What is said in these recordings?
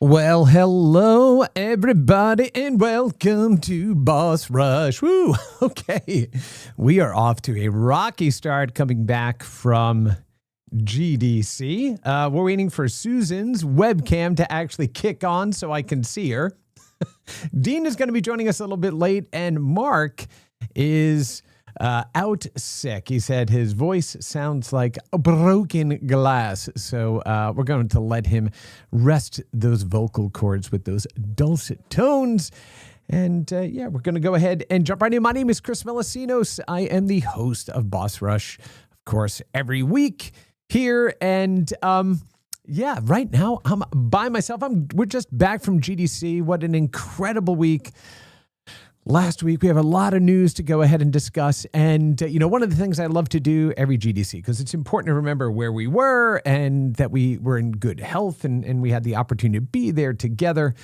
Well, hello, everybody, and welcome to Boss Rush. Woo! Okay, we are off to a rocky start coming back from GDC. We're waiting for Susan's webcam to actually kick on so I can see her. Dean is going to be joining us a little bit late, and Mark is out sick. He said his voice sounds like a broken glass. So we're going to let him rest those vocal cords with those dulcet tones. And we're going to go ahead and jump right in. My name is Chris Melisinos. I am the host of Boss Rush, of course, every week here. And right now I'm by myself. We're just back from GDC. What an incredible week. Last week, we have a lot of news to go ahead and discuss. And, one of the things I love to do every GDC, because it's important to remember where we were and that we were in good health and we had the opportunity to be there together,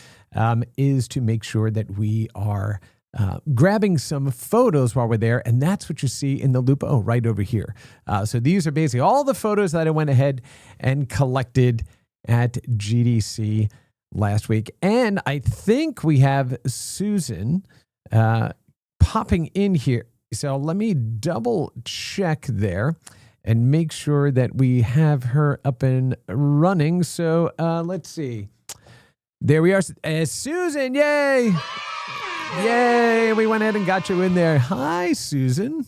is to make sure that we are grabbing some photos while we're there. And that's what you see in the loop. Oh, right over here. So these are basically all the photos that I went ahead and collected at GDC last week. And I think we have Susan popping in here. So let me double check there and make sure that we have her up and running. So let's see. There we are. Susan, yay. Yay. We went ahead and got you in there. Hi, Susan.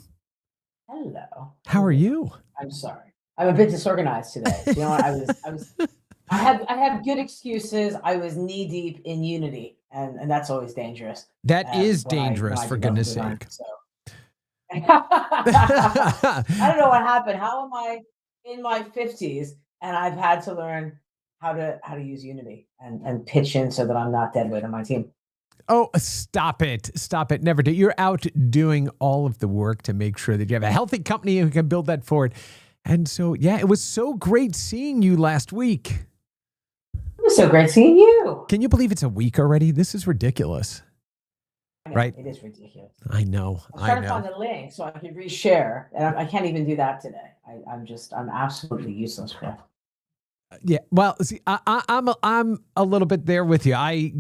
Hello. How are you? I'm sorry. I'm a bit disorganized today. You know what? I have good excuses. I was knee deep in Unity. And that's always dangerous. That is dangerous, for goodness sake. So. I don't know what happened. How am I in my 50s and I've had to learn how to use Unity and pitch in so that I'm not dead weight on my team? Oh, stop it. Stop it. Never do. You're out doing all of the work to make sure that you have a healthy company who can build that forward. And so, it was so great seeing you last week. It was so great seeing you. Can you believe it's a week already? This is ridiculous. I know, right? It is ridiculous. I know. I was trying to find the link so I could reshare, and I can't even do that today. I'm absolutely useless for it. Yeah, well, see, I'm a little bit there with you. I,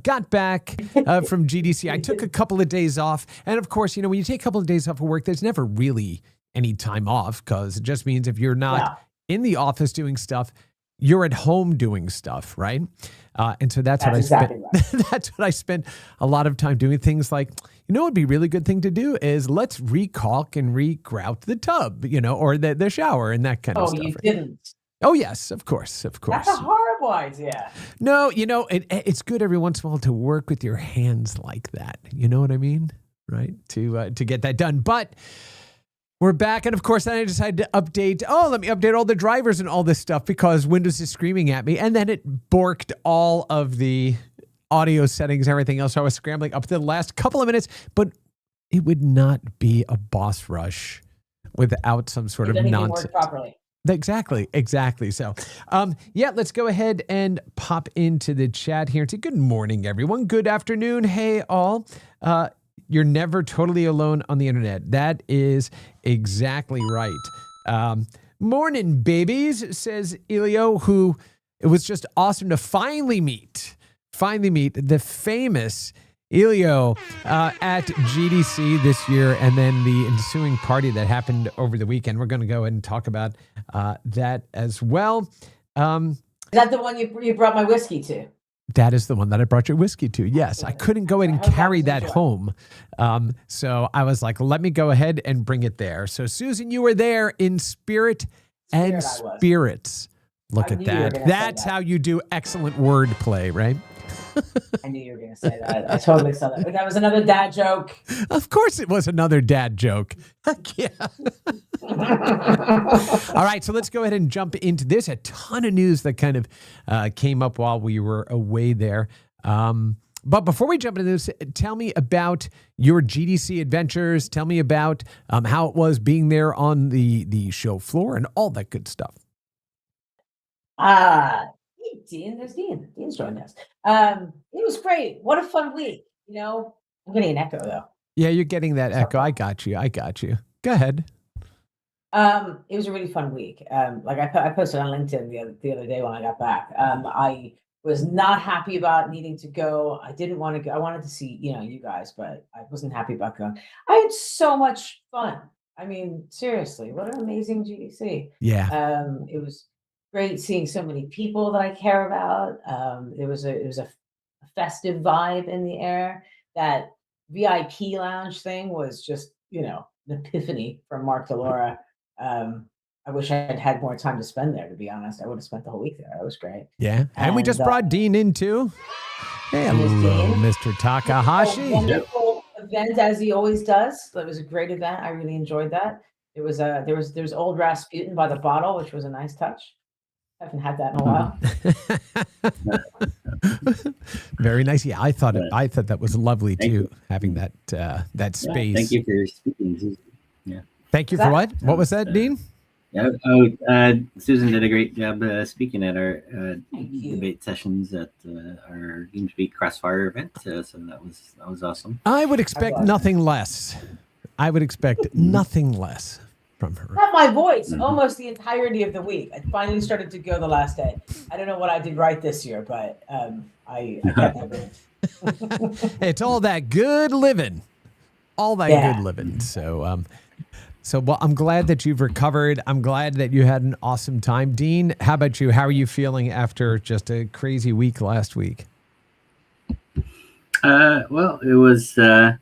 got back from GDC. I took a couple of days off, and of course, when you take a couple of days off of work, there's never really any time off because it just means if you're not in the office doing stuff, you're at home doing stuff, right? And so that's what I spent. Right. That's what I spent a lot of time doing. Things like, what would be a really good thing to do is let's recaulk and regrout the tub, or the shower and that kind of stuff. Oh, you didn't. Oh, yes, of course. That's a horrible idea. No, it's good every once in a while to work with your hands like that. You know what I mean? Right? To get that done. But we're back. And of course, then I decided to update. Oh, let me update all the drivers and all this stuff because Windows is screaming at me. And then it borked all of the audio settings, everything else. So I was scrambling up to the last couple of minutes. But it would not be a boss rush without some sort of nonsense. Work properly. Exactly. So, let's go ahead and pop into the chat here and say good morning, everyone. Good afternoon. Hey, all. You're never totally alone on the internet. That is exactly right. Morning, babies, says Elio, who it was just awesome to finally meet the famous Elio at GDC this year, and then the ensuing party that happened over the weekend. We're going to go ahead and talk about that as well. Is that the one you brought my whiskey to? That is the one that I brought your whiskey to. Yes, I couldn't go ahead and carry that home. So I was like, let me go ahead and bring it there. So Susan, you were there in spirit and spirits. Look at that. That's how you do excellent wordplay, right? I knew you were going to say that. I totally saw that. But that was another dad joke. Of course it was another dad joke. Heck yeah. All right, so let's go ahead and jump into this. A ton of news that kind of came up while we were away there. But before we jump into this, tell me about your GDC adventures. Tell me about how it was being there on the show floor and all that good stuff. Hey, Dean, there's Dean. Dean's joined us. It was great. What a fun week. I'm getting an echo though. Yeah, you're getting that echo. I got you. Go ahead. It was a really fun week. I posted on LinkedIn the other day when I got back. I was not happy about needing to go. I didn't want to go. I wanted to see, you guys, but I wasn't happy about going. I had so much fun. I mean, seriously, what an amazing GDC. Yeah. It was great seeing so many people that I care about. It was a festive vibe in the air. That VIP lounge thing was just, an epiphany from Mark Delora. I wish I had had more time to spend there, to be honest. I would have spent the whole week there. It was great. Yeah. And we just brought Dean in too. Hello, Mr. Takahashi. Wonderful event, as he always does. It was a great event. I really enjoyed that. There was old Rasputin by the bottle, which was a nice touch. I haven't had that in a while. Very nice. Yeah, I thought that was lovely too, having that space. Thank you for speaking. Yeah. Thank you for what? What was that, Dean? Yeah. Susan did a great job speaking at our debate sessions at our GameSpeak Crossfire event. So that was awesome. I would expect nothing less. Nothing less from her. I had my voice almost the entirety of the week. I finally started to go the last day. I don't know what I did right this year, but I kept my voice. It's all that good living. All that good living. So, well, I'm glad that you've recovered. I'm glad that you had an awesome time. Dean, how about you? How are you feeling after just a crazy week last week? Well, it was a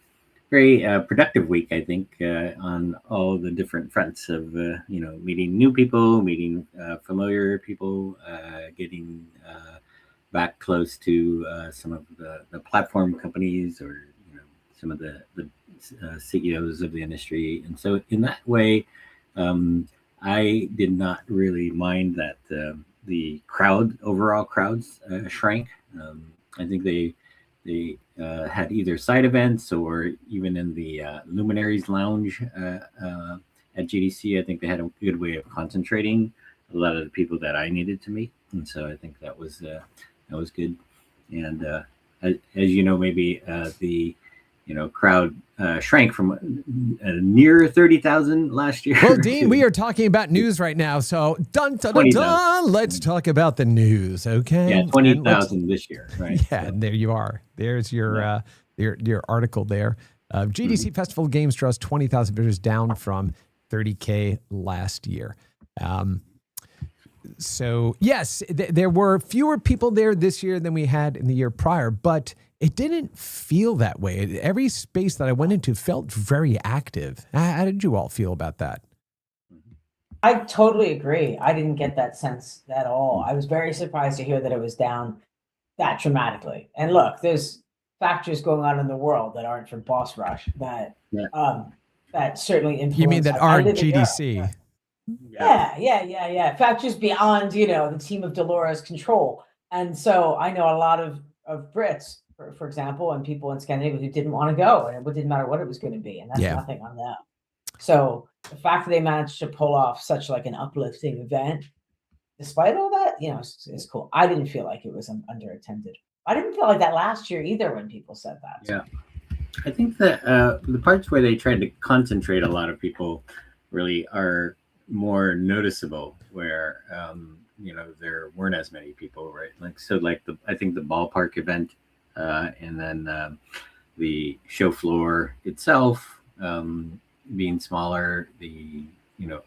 very productive week, I think, on all the different fronts of, meeting new people, meeting familiar people, getting back close to some of the platform companies or, some of the CEOs of the industry. And so in that way, I did not really mind that the overall crowds shrank. I think they had either side events or even in the Luminaries Lounge at GDC. I think they had a good way of concentrating a lot of the people that I needed to meet. And so I think that was good. And as you know, maybe the crowd shrank from near 30,000 last year. Well, Dean, we are talking about news right now. So dun, dun, dun, dun, let's talk about the news, okay? Yeah, 20,000 this year, right? Yeah, and there you are. There's your article there. GDC Festival Games draws 20,000 visitors, down from 30K last year. So yes, there were fewer people there this year than we had in the year prior, but it didn't feel that way. Every space that I went into felt very active. How did you all feel about that? I totally agree. I didn't get that sense at all. I was very surprised to hear that it was down that dramatically. And look, there's factors going on in the world that aren't from Boss Rush that certainly influence. You mean that aren't GDC? Yeah. Factors beyond, the team of Delora's control. And so I know a lot of Brits, for example, and people in Scandinavia who didn't want to go, and it didn't matter what it was going to be, and that's nothing on them. So the fact that they managed to pull off such like an uplifting event, despite all that, is cool. I didn't feel like it was underattended. I didn't feel like that last year either when people said that. Yeah, I think that the parts where they tried to concentrate a lot of people really are more noticeable, where there weren't as many people, right? I think the ballpark event, and then the show floor itself being smaller, the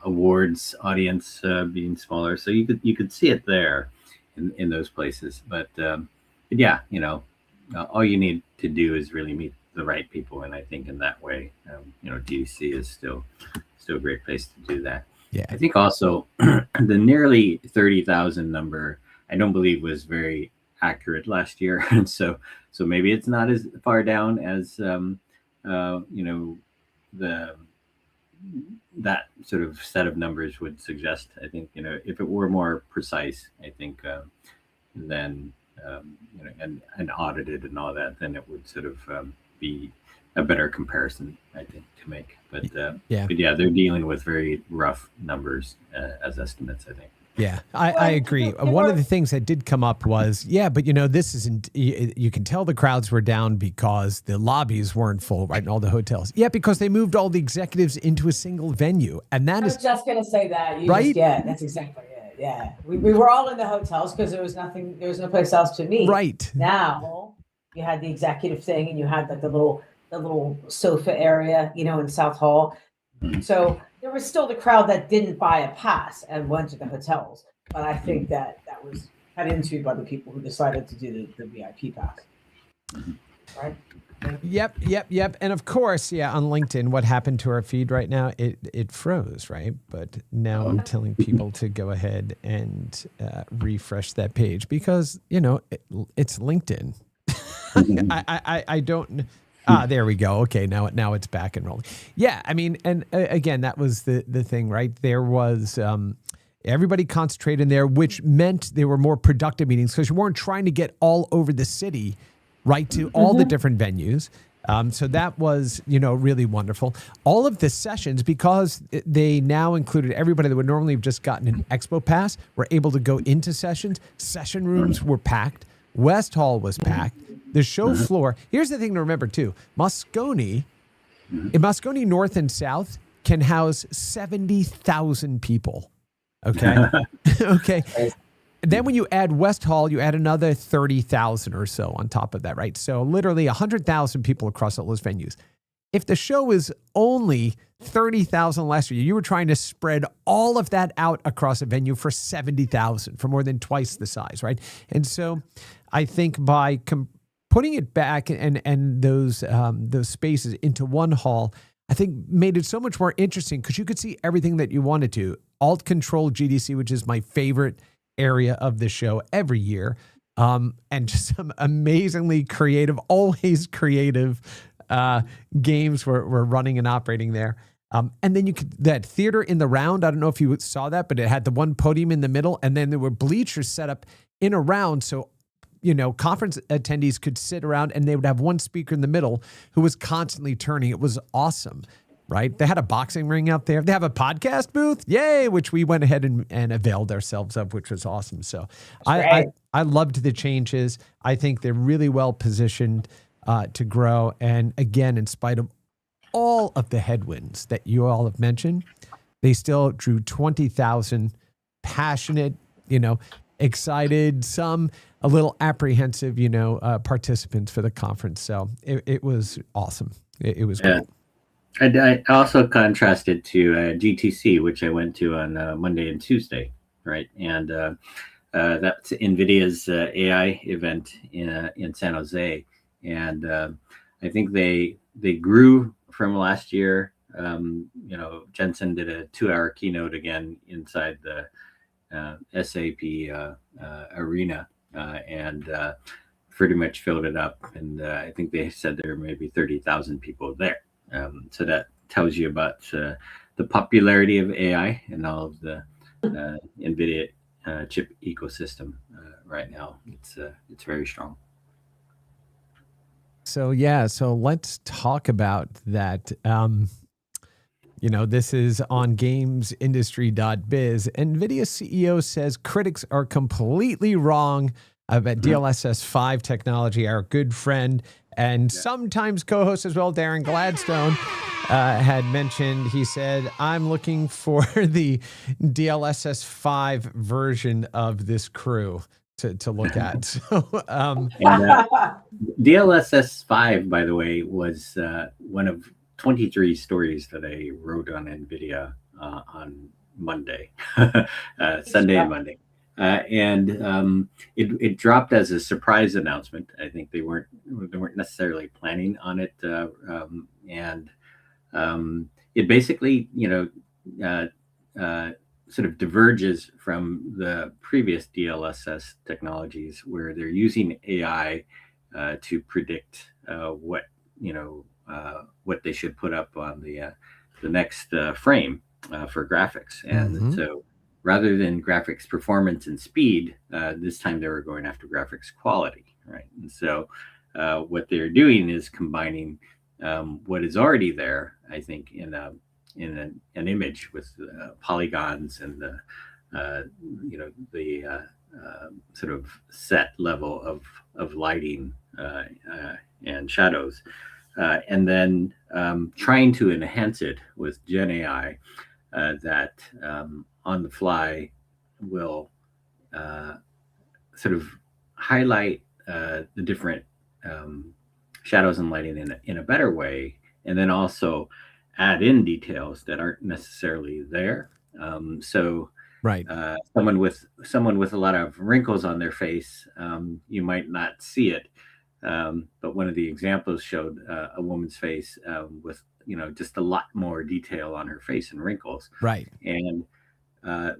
awards audience being smaller, so you could see it there in those places. But yeah, all you need to do is really meet the right people, and I think in that way, GDC is still a great place to do that. Yeah, I think also the nearly 30,000 number, I don't believe was very accurate last year, and so maybe it's not as far down as that sort of set of numbers would suggest. I think if it were more precise, I think then and audited and all that, then it would sort of be a better comparison, I think, to make. But they're dealing with very rough numbers as estimates, I think. Yeah, I agree. One of the things that did come up was, but this isn't, you can tell the crowds were down because the lobbies weren't full, right, in all the hotels. Yeah, because they moved all the executives into a single venue. And that I was just going to say that. Right? Yeah, that's exactly it. Yeah, we were all in the hotels because there was no place else to meet. Right. Now you had the executive thing, and you had like the little sofa area, in South Hall. So there was still the crowd that didn't buy a pass and went to the hotels. But I think that was cut into by the people who decided to do the VIP pass. Right? Yep. And of course, on LinkedIn, what happened to our feed right now? It froze, right? But now I'm telling people to go ahead and refresh that page because, it's LinkedIn. I don't... there we go. Okay, now it's back and rolling. Yeah, I mean, and again, that was the thing, right? There was everybody concentrated in there, which meant they were more productive meetings because you weren't trying to get all over the city, right, to all the different venues. So that was, really wonderful. All of the sessions, because they now included everybody that would normally have just gotten an expo pass, were able to go into sessions. Session rooms were packed. West Hall was packed. The show floor. Here's the thing to remember too. Moscone North and South can house 70,000 people. Okay. Okay. Then when you add West Hall, you add another 30,000 or so on top of that, right? So literally 100,000 people across all those venues. If the show is only 30,000 last year, you were trying to spread all of that out across a venue for 70,000, for more than twice the size, right? And so I think by putting it back and those spaces into one hall, I think made it so much more interesting because you could see everything that you wanted to. Alt Control GDC, which is my favorite area of the show every year, and just some amazingly creative, always creative games were running and operating there. And then that theater in the round, I don't know if you saw that, but it had the one podium in the middle, and then there were bleachers set up in a round. So, conference attendees could sit around and they would have one speaker in the middle who was constantly turning. It was awesome, right? They had a boxing ring out there. They have a podcast booth. Yay, which we went ahead and availed ourselves of, which was awesome. So I loved the changes. I think they're really well positioned to grow. And again, in spite of all of the headwinds that you all have mentioned, they still drew 20,000 passionate, excited, some a little apprehensive, participants for the conference. So it was awesome. It was great. I also contrasted to GTC, which I went to on Monday and Tuesday, right? And that's NVIDIA's AI event in San Jose. And I think they grew from last year. Jensen did a 2-hour keynote again inside the SAP arena and pretty much filled it up. And I think they said there were maybe 30,000 people there. So that tells you about the popularity of AI and all of the NVIDIA chip ecosystem right now. It's very strong. So let's talk about that. This is on gamesindustry.biz. NVIDIA CEO says critics are completely wrong about DLSS 5 technology. Our good friend and sometimes co-host as well, Darren Gladstone, had mentioned, he said, I'm looking for the DLSS 5 version of this crew to look at. So, DLSS 5, by the way, was one of 23 stories that I wrote on NVIDIA on Monday, Sunday and Monday. And it dropped as a surprise announcement. I think they weren't necessarily planning on it. And it basically, sort of diverges from the previous DLSS technologies where they're using AI to predict what they should put up on the next frame for graphics. And so rather than graphics performance and speed, this time they were going after graphics quality, right? And so what they're doing is combining what is already there, I think, in an image with polygons and the sort of set level of lighting and shadows, and then trying to enhance it with Gen AI that on the fly will sort of highlight the different shadows and lighting in a better way, and then also add in details that aren't necessarily there. So Right. someone with a lot of wrinkles on their face, you might not see it. But one of the examples showed a woman's face with just a lot more detail on her face and wrinkles. Right. And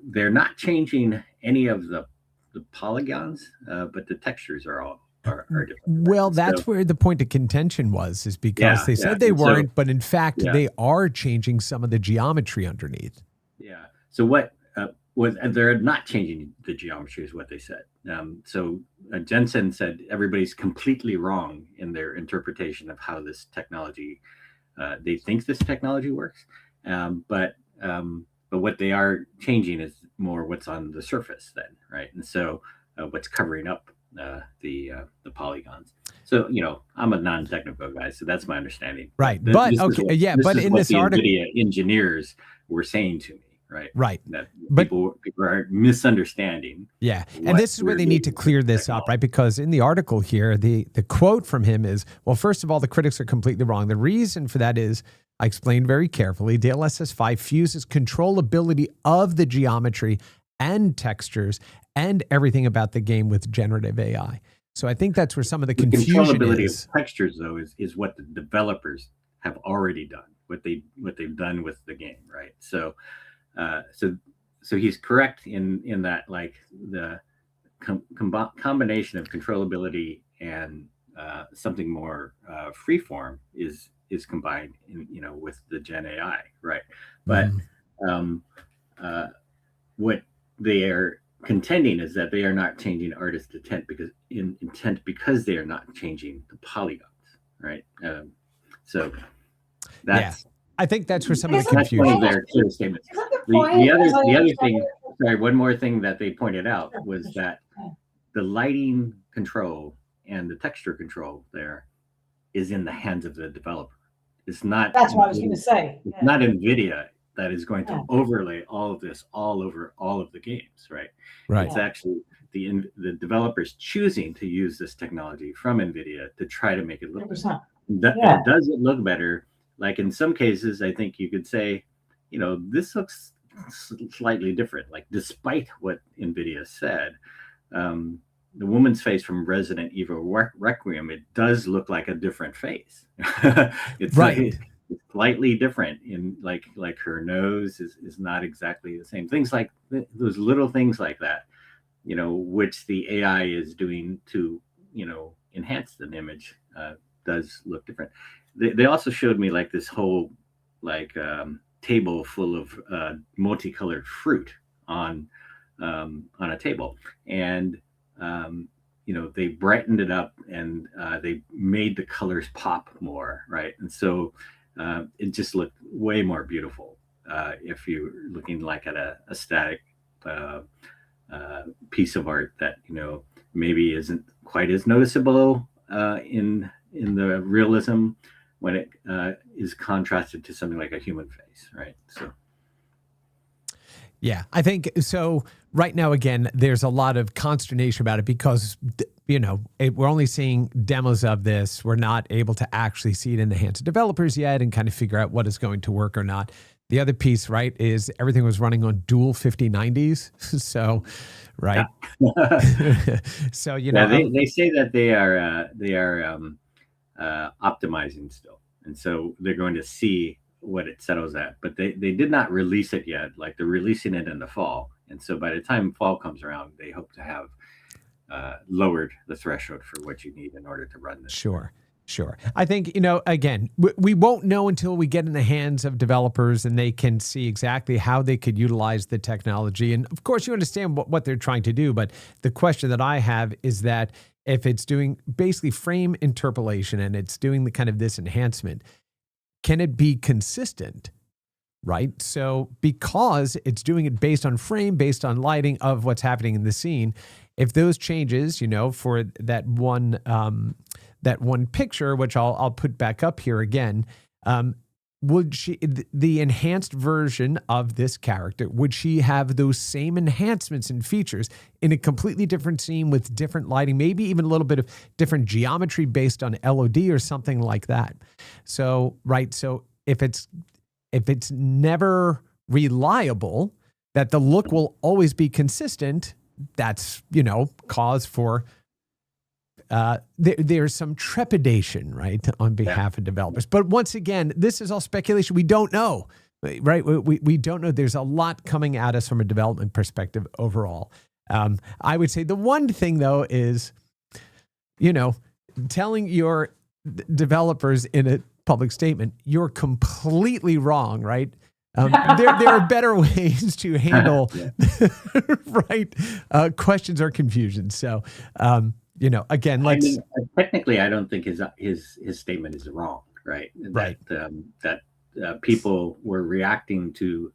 they're not changing any of the polygons, but the textures are different. Well, that's where the point of contention is because they said they weren't, but in fact, they are changing some of the geometry underneath. Yeah. So what they're not changing the geometry is what they said. So Jensen said everybody's completely wrong in their interpretation of how this technology, they think this technology works. But what they are changing is more what's on the surface then, right? And so what's covering up the polygons. So I'm a non-technical guy, so that's my understanding. Right, but in this article, NVIDIA engineers were saying to me, right, that people are misunderstanding. Yeah, and this is where they need to clear this up, right? Because in the article here, the quote from him is, well, first of all, the critics are completely wrong. The reason for that is, I explained very carefully, DLSS 5 fuses controllability of the geometry and textures and everything about the game with generative AI. So I think that's where some of the confusion controllability is. Of textures, though, is what the developers have already done, what they've done with the game, right? So he's correct in that, like, the combination of controllability and something more freeform is combined with the Gen AI, right? But what they are contending is that they are not changing artist intent because they are not changing the polygons, right? So that's. Yeah. I think that's where some of the confusion. That's one of their clear statements. The other thing, one more thing that they pointed out was that the lighting control and the texture control there is in the hands of the developer. It's not. That's what I was going to say. It's not NVIDIA that is going to overlay all of this all over all of the games, right? Right. It's actually the developers choosing to use this technology from NVIDIA to try to make it look better. Does it look better? Like in some cases, I think you could say, this looks slightly different. Like, despite what NVIDIA said, the woman's face from Resident Evil Requiem, it does look like a different face. It's right. It's slightly different in like her nose is not exactly the same. Things like those little things like that, which the AI is doing to, enhance an image, does look different. They also showed me like this whole table full of multicolored fruit on a table, and they brightened it up and they made the colors pop more, right? And so it just looked way more beautiful if you're looking like at a static piece of art that maybe isn't quite as noticeable in the realism when it is contrasted to something like a human face, right? So. Yeah, I think so. Right now, again, there's a lot of consternation about it because, we're only seeing demos of this. We're not able to actually see it in the hands of developers yet and kind of figure out what is going to work or not. The other piece, right, is everything was running on dual 5090s. So, right. Yeah. So, they say that they are optimizing still. And so they're going to see what it settles at, but they did not release it yet. Like, they're releasing it in the fall, and so by the time fall comes around, they hope to have lowered the threshold for what you need in order to run this. Sure. I think, again, we won't know until we get in the hands of developers and they can see exactly how they could utilize the technology. And of course, you understand what they're trying to do. But the question that I have is that if it's doing basically frame interpolation and it's doing the kind of this enhancement, can it be consistent, right? So because it's doing it based on frame, based on lighting of what's happening in the scene, if those changes, for that one picture, which I'll put back up here again, would the enhanced version of this character, would she have those same enhancements and features in a completely different scene with different lighting, maybe even a little bit of different geometry based on LOD or something like that? So, right. So if it's never reliable, that the look will always be consistent, that's, cause for there's some trepidation, right, on behalf of developers. But once again, this is all speculation. We don't know, right? We don't know. There's a lot coming at us from a development perspective overall. I would say the one thing, though, is, telling your developers in a public statement, you're completely wrong, right? There are better ways to handle right questions or confusion. So, again, technically, I don't think his statement is wrong, right? Right. That people were reacting to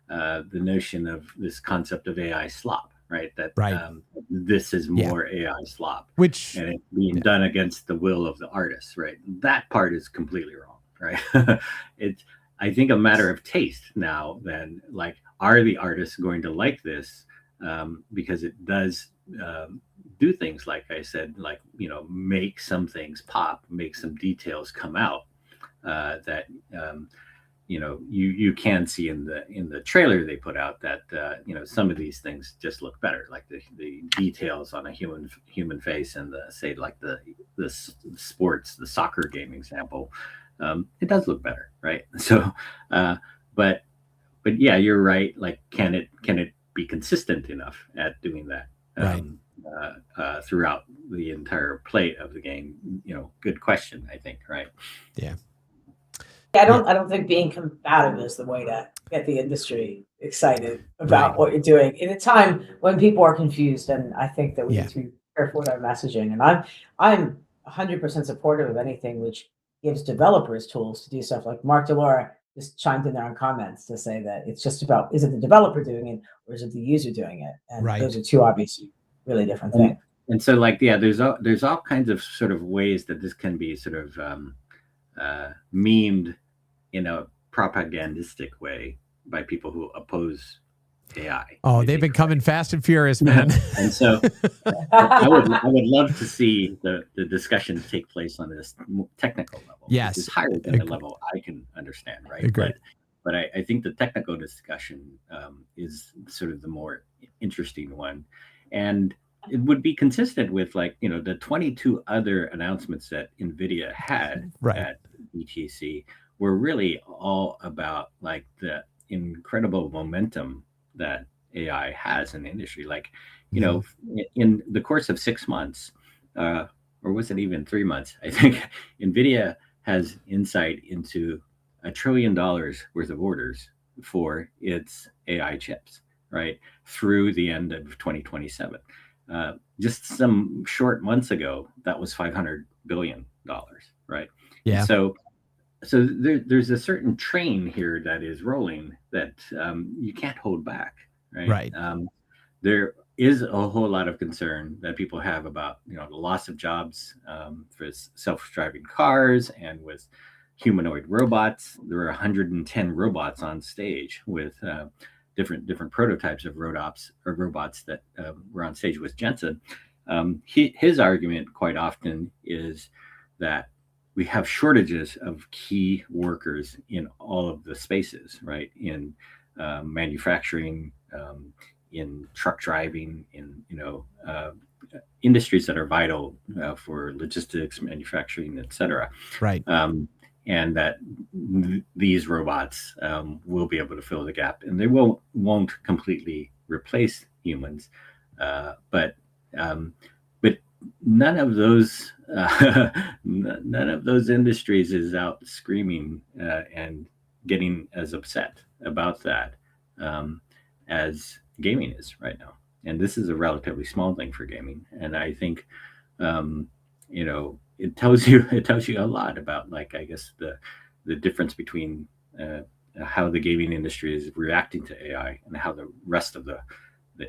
the notion of this concept of AI slop, right? That this is more AI slop, and it's being done against the will of the artists, right? That part is completely wrong, right? It's, I think, a matter of taste now. Then, like, are the artists going to like this? Because it does do things, like I said, like, make some things pop, make some details come out that you can see in the trailer they put out, that some of these things just look better, like the details on a human face, and the sports, the soccer game example. It does look better, right? So, but yeah, you're right. Like, can it be consistent enough at doing that throughout the entire play of the game? Good question, I think, right? Yeah. I don't think being combative is the way to get the industry excited about what you're doing in a time when people are confused. And I think that we need to be careful with our messaging. And I'm 100% supportive of anything which gives developers tools to do stuff. Like Mark Delora just chimed in there in comments to say that it's just about, is it the developer doing it or is it the user doing it? And those are two obviously really different things. And so, like, there's all kinds of sort of ways that this can be sort of memed in a propagandistic way by people who oppose AI. Oh, they've been coming fast and furious, man. And so I would love to see the discussions take place on this technical level. Yes. It's higher than the level I can understand, right? Agreed. But I think the technical discussion is sort of the more interesting one. And it would be consistent with, like, the 22 other announcements that NVIDIA had at GDC were really all about, like, the incredible momentum that AI has in the industry. Like, in the course of 6 months, or was it even 3 months, I think NVIDIA has insight into $1 trillion worth of orders for its AI chips, right, through the end of 2027. Just some short months ago, that was $500 billion, right? Yeah. So there's a certain train here that is rolling that you can't hold back, right? Right. There is a whole lot of concern that people have about the loss of jobs for self-driving cars and with humanoid robots. There were 110 robots on stage with different prototypes of robots that were on stage with Jensen. His argument quite often is that we have shortages of key workers in all of the spaces, right? In manufacturing, in truck driving, in industries that are vital for logistics, manufacturing, et cetera. Right. And that these robots will be able to fill the gap, and they won't completely replace humans, but none of those industries is out screaming and getting as upset about that as gaming is right now. And this is a relatively small thing for gaming, and I think it tells you a lot about, like, I guess the difference between how the gaming industry is reacting to AI and how the rest of the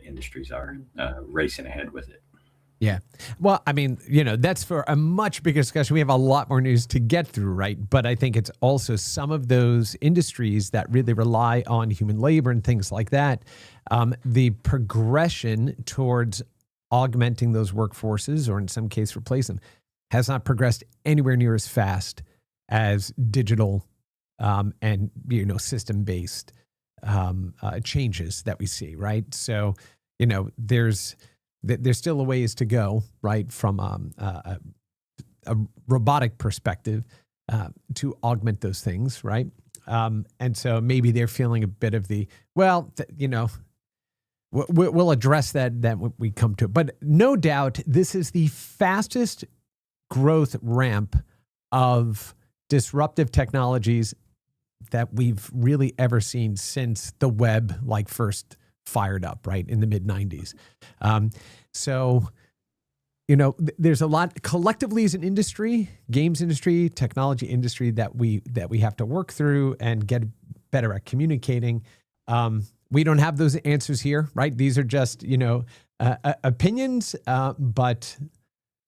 industries are racing ahead with it. Yeah. Well, I mean, that's for a much bigger discussion. We have a lot more news to get through, right? But I think it's also some of those industries that really rely on human labor and things like that. The progression towards augmenting those workforces, or in some case replace them, has not progressed anywhere near as fast as digital and system-based changes that we see, right? So, there's still a ways to go, right, from a robotic perspective to augment those things, right? And so maybe they're feeling a bit of we'll address that when we come to it. But no doubt, this is the fastest growth ramp of disruptive technologies that we've really ever seen since the web first fired up, right, in the mid-90s. So, there's a lot collectively as an industry, games industry, technology industry, that we have to work through and get better at communicating. We don't have those answers here, right? These are just, opinions, but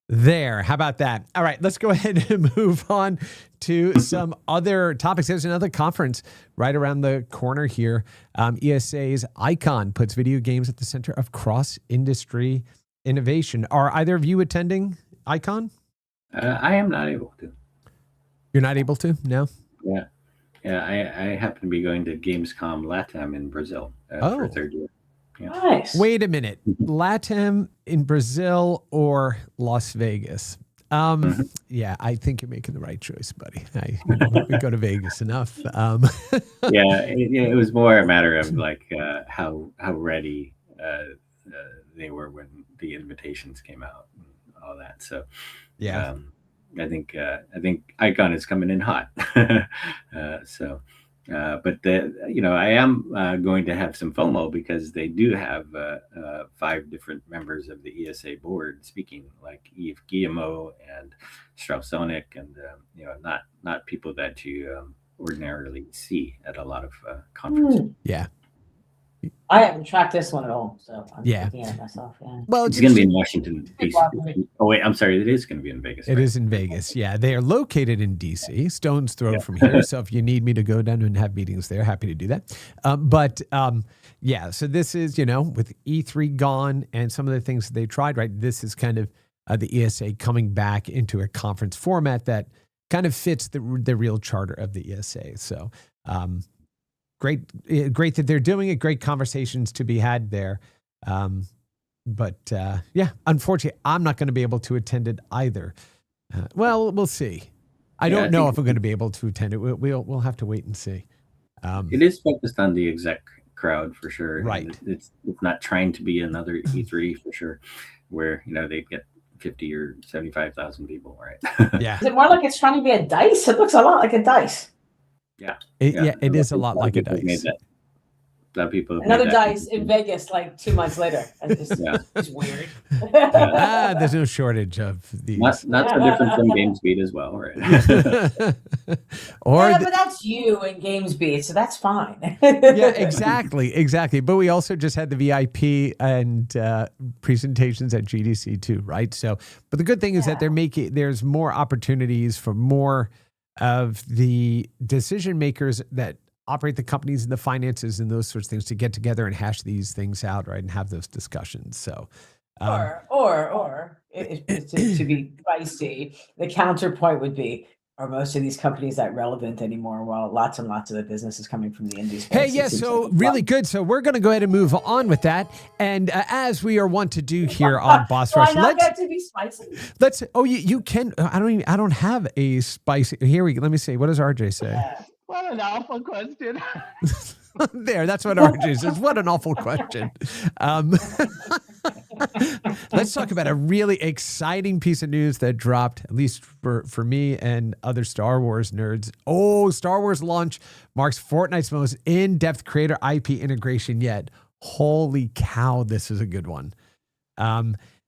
how about that? All right, let's go ahead and move on to some other topics. There's another conference right around the corner here. ESA's ICON puts video games at the center of cross-industry innovation. Are either of you attending ICON? I am not able to. You're not able to? No? Yeah. I happen to be going to Gamescom Latam in Brazil for a third year. Yeah. Nice. Wait a minute. Latam in Brazil or Las Vegas? Yeah, I think you're making the right choice, buddy. We go to Vegas enough. It was more a matter of how ready they were when the invitations came out and all that. So yeah, I think Icon is coming in hot. But I am going to have some FOMO because they do have 5 different members of the ESA board speaking, like Yves Guillemot and Straussonic, and not people that you ordinarily see at a lot of conferences. Yeah. I haven't tracked this one at all, so I'm looking at it myself. Yeah. Well, it's going to be in Washington, D.C. Oh, wait, I'm sorry. It is going to be in Vegas. It is in Vegas. Yeah, they are located in D.C., stone's throw from here. So if you need me to go down and have meetings there, happy to do that. So this is, with E3 gone and some of the things that they tried, right? This is kind of the ESA coming back into a conference format that kind of fits the real charter of the ESA. So, great that they're doing it. Great conversations to be had there. Unfortunately, I'm not going to be able to attend it either. We'll see. I don't know if I'm going to be able to attend it. We'll have to wait and see. It is focused on the exec crowd for sure. Right. It's not trying to be another E3 for sure, where they get 50 or 75,000 people, right? Yeah. Is it more like it's trying to be a dice? It looks a lot like a dice. Yeah. It is a lot like a dice. Another dice in Vegas 2 months later. It's weird. There's no shortage of these. Not so different from GamesBeat as well, right? But that's you in GamesBeat, so that's fine. Yeah, exactly. But we also just had the VIP and presentations at GDC too, right? So, but the good thing is that there's more opportunities for more of the decision makers that operate the companies and the finances and those sorts of things to get together and hash these things out, right, and have those discussions. So, or to be pricey, the counterpoint would be: are most of these companies that relevant anymore? Well, lots and lots of the business is coming from the indie space. So really good. So we're going to go ahead and move on with that. And as we are wont to do here on Boss Rush, let's to be spicy. You can. I don't have a spicy. Here we go. Let me see. What does RJ say? What an awful question. That's what RJ says. What an awful question. Let's talk about a really exciting piece of news that dropped, at least for me and other Star Wars nerds. Star Wars launch marks Fortnite's most in-depth creator IP integration yet. Holy cow, this is a good one.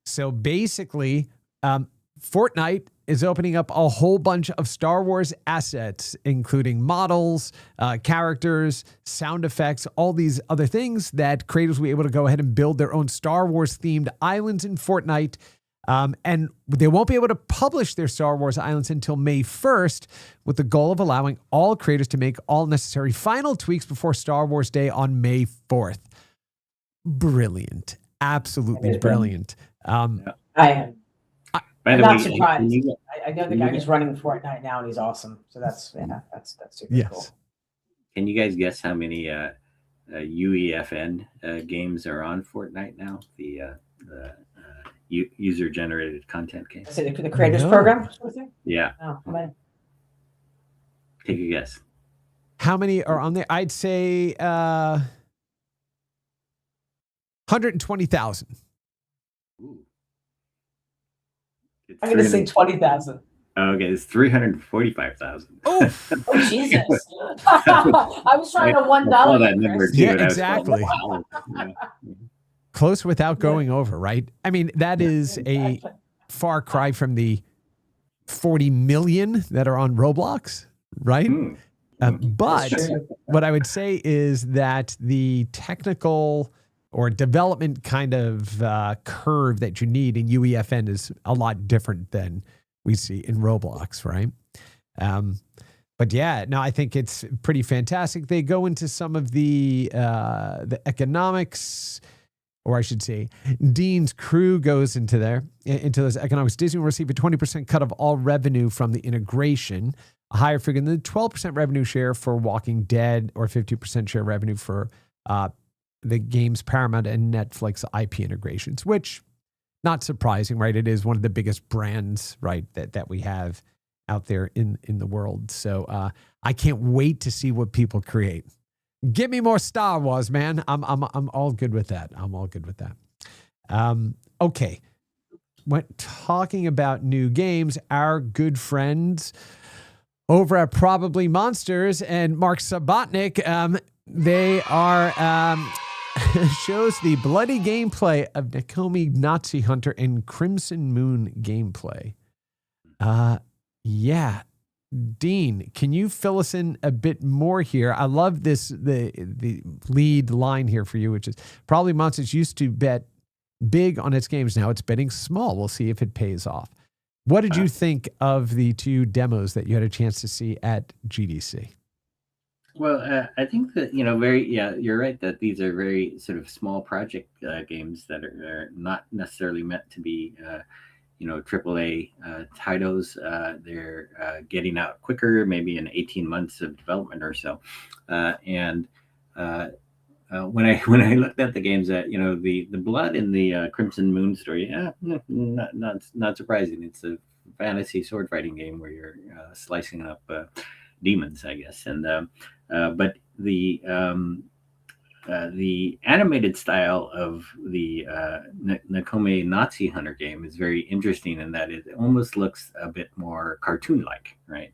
So basically, Fortnite is opening up a whole bunch of Star Wars assets, including models, characters, sound effects, all these other things that creators will be able to go ahead and build their own Star Wars themed islands in Fortnite. And they won't be able to publish their Star Wars Islands until May 1st, with the goal of allowing all creators to make all necessary final tweaks before Star Wars Day on May 4th. Brilliant. Absolutely brilliant. I am. I'm not surprised. I know the guy who's running Fortnite now, and he's awesome. So that's super cool. Can you guys guess how many UEFN games are on Fortnite now? The user-generated content game. Is it the creators program? Sort of thing? Yeah. Oh, how many? Take a guess. How many are on there? I'd say 120,000. I'm going to say 20,000. Okay, it's 345,000. Oh, Jesus. I was trying to $1. That number too, yeah, exactly. Wow. Yeah. Close without going over, right? I mean, that is a far cry from the 40 million that are on Roblox, right? But what I would say is that the technical or development kind of curve that you need in UEFN is a lot different than we see in Roblox, right? But yeah, no, I think it's pretty fantastic. They go into some of the economics, or I should say, Dean's crew goes into those economics. Disney will receive a 20% cut of all revenue from the integration, a higher figure than the 12% revenue share for Walking Dead, or 50% share revenue for the game's Paramount and Netflix IP integrations, which, not surprising, right? It is one of the biggest brands, right, that we have out there in the world. So I can't wait to see what people create. Give me more Star Wars, man. I'm all good with that. I'm all good with that. Okay. When talking about new games, our good friends over at Probably Monsters and Mark Subotnick, they are shows the bloody gameplay of Nakomi Nazi Hunter and Crimson Moon gameplay. Yeah. Dean, can you fill us in a bit more here? I love this, the lead line here for you, which is Probably Monsters used to bet big on its games. Now it's betting small. We'll see if it pays off. What did you think of the two demos that you had a chance to see at GDC? Well, I think that, you're right that these are very sort of small project games that are not necessarily meant to be, AAA titles. They're getting out quicker, maybe in 18 months of development or so. When I looked at the games, the blood in the Crimson Moon story, not surprising. It's a fantasy sword fighting game where you're slicing up demons, I guess, but the animated style of the Nakomi Nazi Hunter game is very interesting in that it almost looks a bit more cartoon-like, right?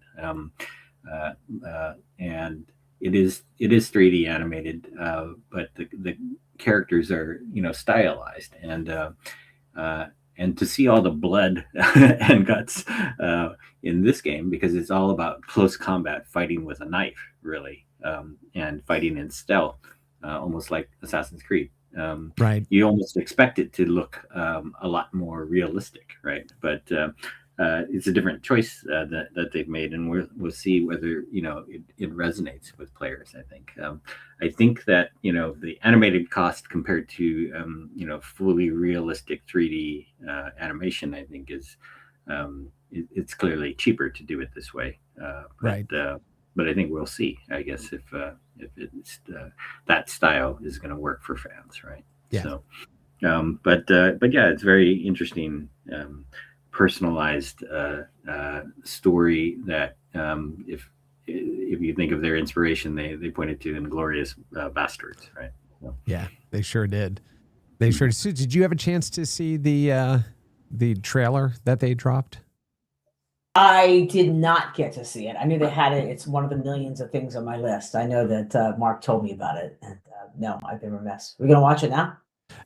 And it is 3D animated, but the characters are stylized, and to see all the blood and guts in this game, because it's all about close combat, fighting with a knife, really, and fighting in stealth, almost like Assassin's Creed. Right. You almost expect it to look a lot more realistic, right? But it's a different choice that they've made, and we'll see whether it resonates with players. I think that the animated cost compared to fully realistic 3D animation, I think is it's clearly cheaper to do it this way. Right. But I think we'll see, I guess, if it's that style is going to work for fans, right? Yeah. So, but yeah, it's very interesting. Personalized story that if you think of their inspiration, they pointed to Inglourious Bastards, right? So. Yeah, they sure did. They sure did. So did you have a chance to see the trailer that they dropped? I did not get to see it. I knew they had it. It's one of the millions of things on my list. I know that Mark told me about it, and no, I've been remiss. We're gonna watch it now?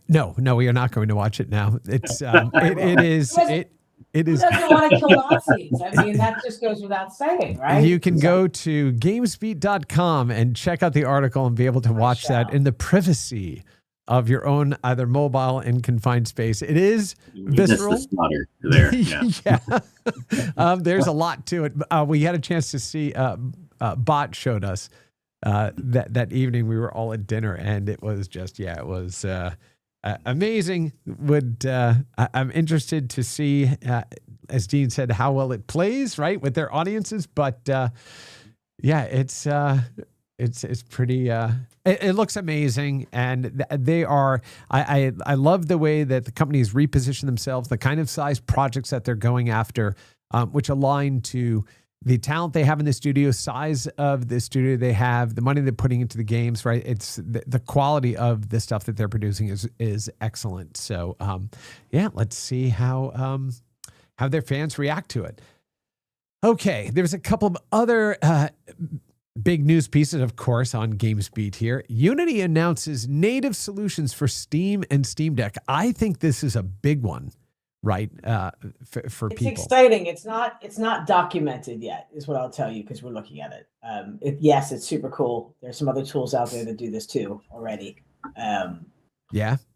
No, we are not going to watch it now. It's it is. Who doesn't want to kill Nazis? I mean, that just goes without saying, right? You can go to gamesbeat.com and check out the article and be able to watch that in the privacy of your own, either mobile and confined space. It is visceral. That's the slaughter there. Yeah. There's a lot to it. We had a chance to see, Bot showed us that evening. We were all at dinner, and it was just, it was amazing. I'm interested to see, as Dean said, how well it plays, right, with their audiences. But it's pretty. It looks amazing, and they are. I love the way that the companies reposition themselves, the kind of size projects that they're going after, which align to the talent they have in the studio, size of the studio they have, the money they're putting into the games. Right, it's the quality of the stuff that they're producing is excellent. So, let's see how their fans react to it. Okay, there's a couple of other big news pieces, of course, on GamesBeat here. Unity announces native solutions for Steam and Steam Deck. I think this is a big one, right? For people. It's exciting. It's not documented yet, is what I'll tell you, because we're looking at it. Yes, it's super cool. There's some other tools out there that do this too already.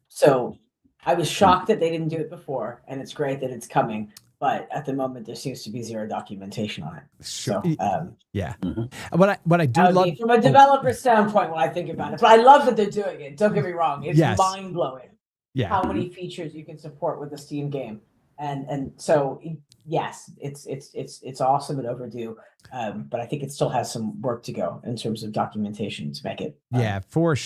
So I was shocked that they didn't do it before, and it's great that it's coming. But at the moment, there seems to be zero documentation on it. Sure. So, Mm-hmm. What I do love from a developer standpoint, when I think about it, but I love that they're doing it. Don't get me wrong; it's mind blowing. Yeah. How many features you can support with a Steam game, and so yes, it's awesome and overdue. But I think it still has some work to go in terms of documentation to make it. For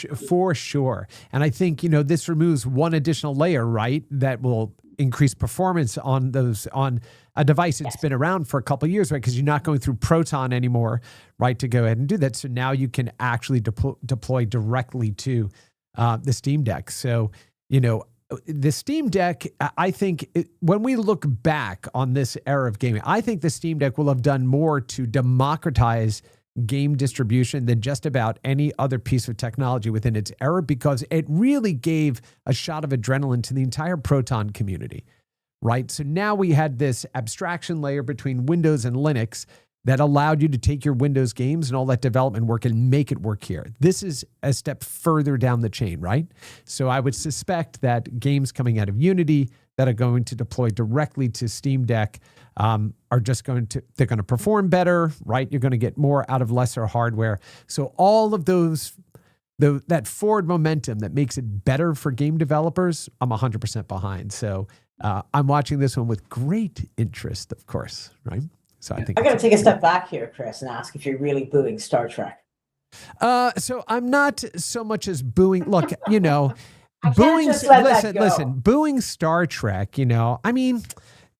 sure. And I think this removes one additional layer, right? That will increase performance on a device that's been around for a couple of years, right? Because you're not going through Proton anymore, right? To go ahead and do that. So now you can actually deploy directly to the Steam Deck. So, the Steam Deck, I think when we look back on this era of gaming, I think the Steam Deck will have done more to democratize game distribution than just about any other piece of technology within its era, because it really gave a shot of adrenaline to the entire Proton community, right? So now we had this abstraction layer between Windows and Linux that allowed you to take your Windows games and all that development work and make it work here. This is a step further down the chain, right? So I would suspect that games coming out of Unity that are going to deploy directly to Steam Deck are just going to perform better, right? You're going to get more out of lesser hardware. So all of that forward momentum that makes it better for game developers, I'm 100% behind. So I'm watching this one with great interest, of course, right? So I think I got to take a step back here, Chris, and ask if you're really booing Star Trek. So I'm not so much as booing. Look, booing. Listen, booing Star Trek. I mean,